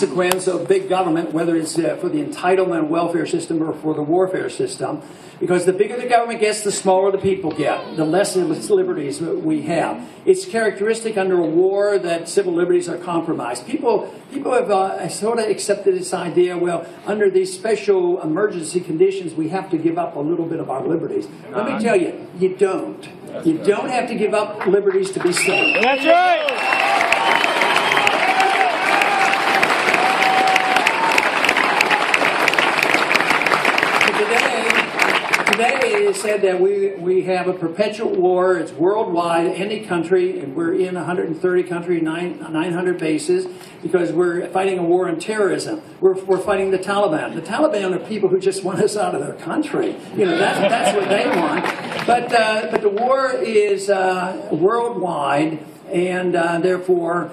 consequence of big government, whether it's for the entitlement welfare system or for the warfare system, because the bigger the government gets, the smaller the people get, the less liberties we have. It's characteristic under a war that civil liberties are compromised. People have sort of accepted this idea, well, under these special emergency conditions, we have to give up a little bit of our liberties. Let me tell you, you don't. You don't have to give up liberties to be safe. That's right. Today it is said that we have a perpetual war. It's worldwide, any country, and we're in 130 countries, 900 bases, because we're fighting a war on terrorism. We're fighting the Taliban. The Taliban are people who just want us out of their country. You know, that's what they want. But the war is worldwide. And therefore,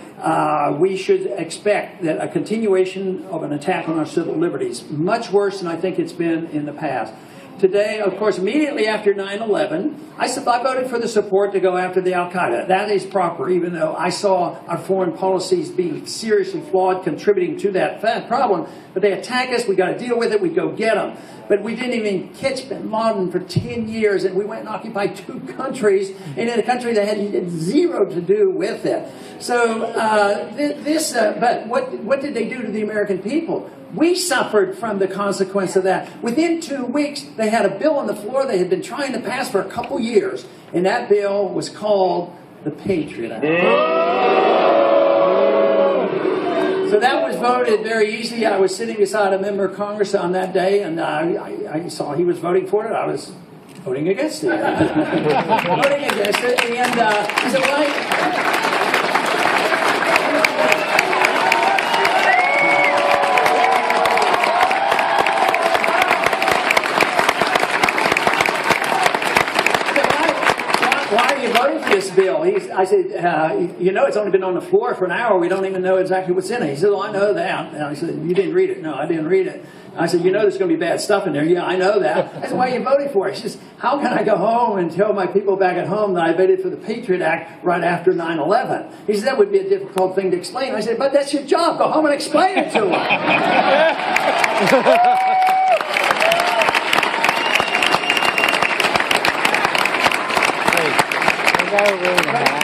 we should expect that a continuation of an attack on our civil liberties, much worse than I think it's been in the past. Today, of course, immediately after 9/11, I voted for the support to go after the Al-Qaeda. That is proper, even though I saw our foreign policies being seriously flawed, contributing to that problem. But they attack us, we got to deal with it, we go get them. But we didn't even catch bin Laden for 10 years, and we went and occupied 2 countries, and in a country that had zero to do with it. So but what did they do to the American people? We suffered from the consequence of that. Within 2 weeks, they had a bill on the floor they had been trying to pass for a couple years, and that bill was called the Patriot Act. So that was voted very easy. I was sitting beside a member of Congress on that day, and I saw he was voting for it. I was voting against it. Voting against it, and I said, well, this bill. I said, you know, it's only been on the floor for an hour. We don't even know exactly what's in it. He said, oh, I know that. And I said, you didn't read it? No, I didn't read it. I said, you know there's going to be bad stuff in there. Yeah, I know that. I said, why are you voting for it? He says, how can I go home and tell my people back at home that I voted for the Patriot Act right after 9/11? He said, that would be a difficult thing to explain. I said, but that's your job. Go home and explain it to them.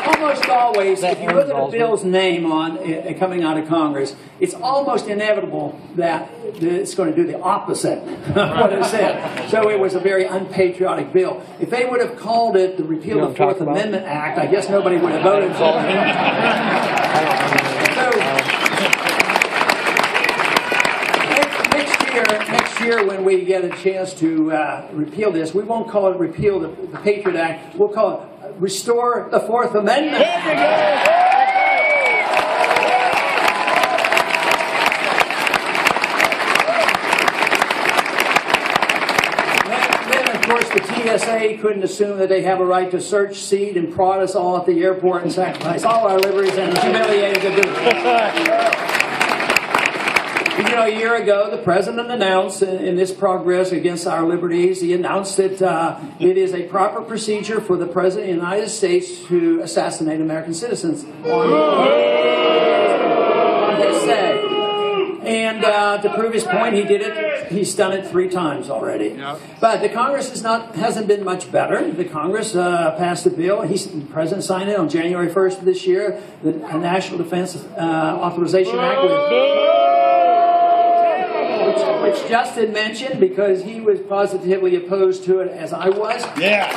Almost always, if you look at a bill's name on coming out of Congress, it's almost inevitable that it's going to do the opposite of what it said. So it was a very unpatriotic bill. If they would have called it the Repeal the Fourth Amendment Act, I guess nobody would have voted for it. Next year, when we get a chance to repeal this, we won't call it repeal the Patriot Act. We'll call it restore the Fourth Amendment. Then, of course, the TSA couldn't assume that they have a right to search, seat, and prod us all at the airport and sacrifice all our liberties, and humiliated to do it. You know, a year ago, the president announced in this progress against our liberties, he announced that it is a proper procedure for the president of the United States to assassinate American citizens on his say. And to prove his point, he did it. He's done it 3 times already. Yep. But the Congress hasn't been much better. The Congress passed a bill. The president signed it on January 1st of this year, the National Defense Authorization Act, which Justin mentioned because he was positively opposed to it as I was. Yeah.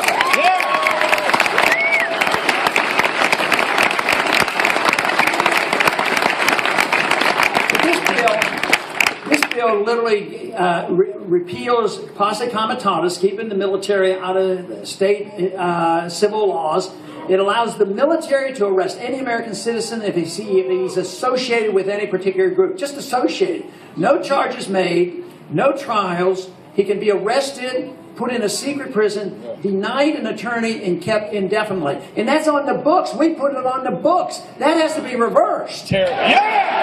This bill literally repeals posse comitatus, keeping the military out of state civil laws. It allows the military to arrest any American citizen if he's associated with any particular group. Just associated. No charges made, no trials. He can be arrested, put in a secret prison, denied an attorney, and kept indefinitely. And that's on the books. We put it on the books. That has to be reversed. Terrible. Yeah!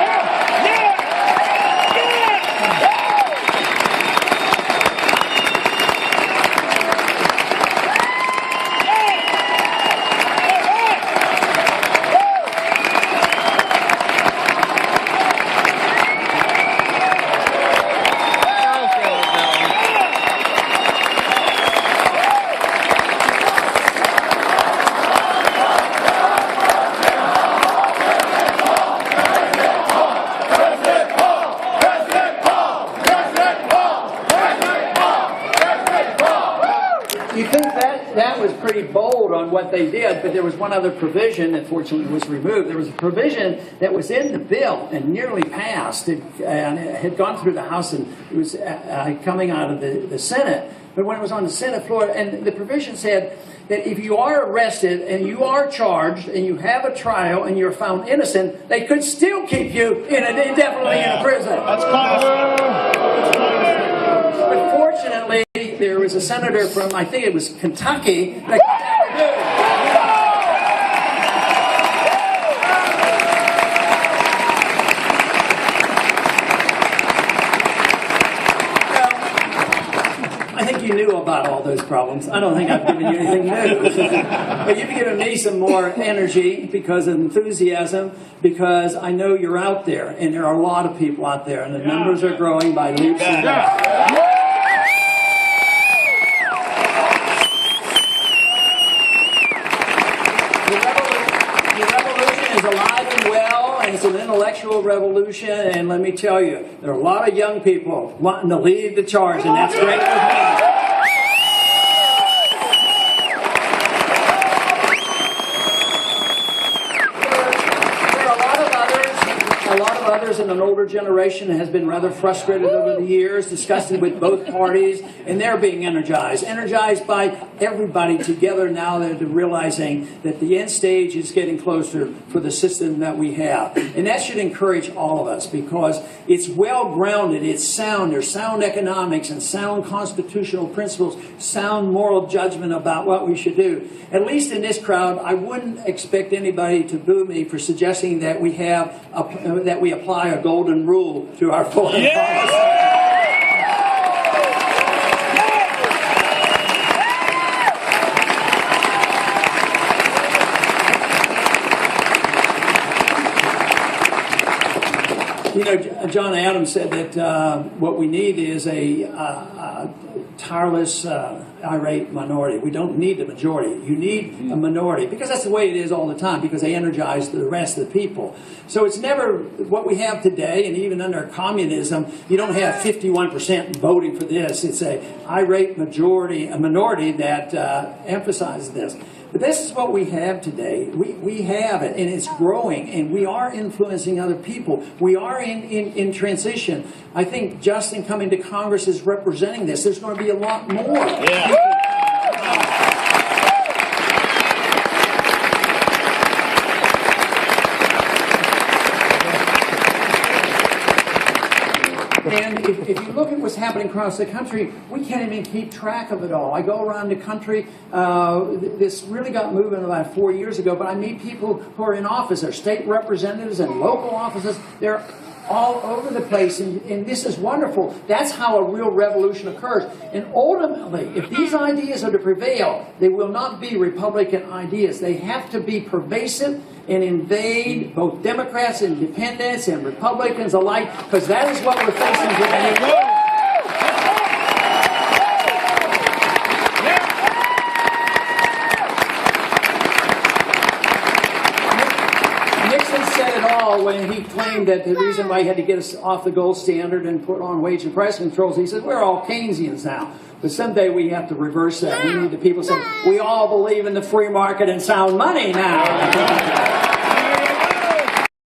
that was pretty bold on what they did, but there was one other provision that fortunately was removed. There was a provision that was in the bill and nearly passed, and it had gone through the House, and it was coming out of the Senate. But when it was on the Senate floor, and the provision said that if you are arrested and you are charged and you have a trial and you're found innocent, they could still keep you indefinitely in a prison. That's Congress. But fortunately, there was a senator from, I think it was Kentucky, that got that removed. I think you knew about all those problems. I don't think I've given you anything new. But you've given me some more energy because of enthusiasm, because I know you're out there, and there are a lot of people out there, and the numbers are growing by leaps and bounds. It's an intellectual revolution, and let me tell you, there are a lot of young people wanting to lead the charge, and that's great with me. There are a lot of others in an older generation that has been rather frustrated over the years, disgusted with both parties, and they're being energized by everybody together now that they're realizing that the end stage is getting closer for the system that we have. And that should encourage all of us because it's well grounded, it's sound, there's sound economics and sound constitutional principles, sound moral judgment about what we should do. At least in this crowd, I wouldn't expect anybody to boo me for suggesting that we apply a golden rule to our foreign policy. You know, John Adams said that what we need is a tireless, irate minority. We don't need the majority. You need a minority because that's the way it is all the time because they energize the rest of the people. So it's never what we have today, and even under communism, you don't have 51% voting for this. It's a irate majority, a minority that emphasizes this. But this is what we have today. We have it, and it's growing, and we are influencing other people. We are in transition. I think Justin coming to Congress is representing this. There's going to be a lot more. Yeah. And if you look at what's happening across the country, we can't even keep track of it all. I go around the country. This really got moving about 4 years ago, but I meet people who are in office. They're state representatives and local offices. They're all over the place, and this is wonderful. That's how a real revolution occurs. And ultimately, if these ideas are to prevail, they will not be Republican ideas. They have to be pervasive and invade both Democrats, Independents, and Republicans alike, because that is what we're facing today. When he claimed that the reason why he had to get us off the gold standard and put on wage and price controls, he said, we're all Keynesians now. But someday we have to reverse that. We need the people saying, we all believe in the free market and sound money now.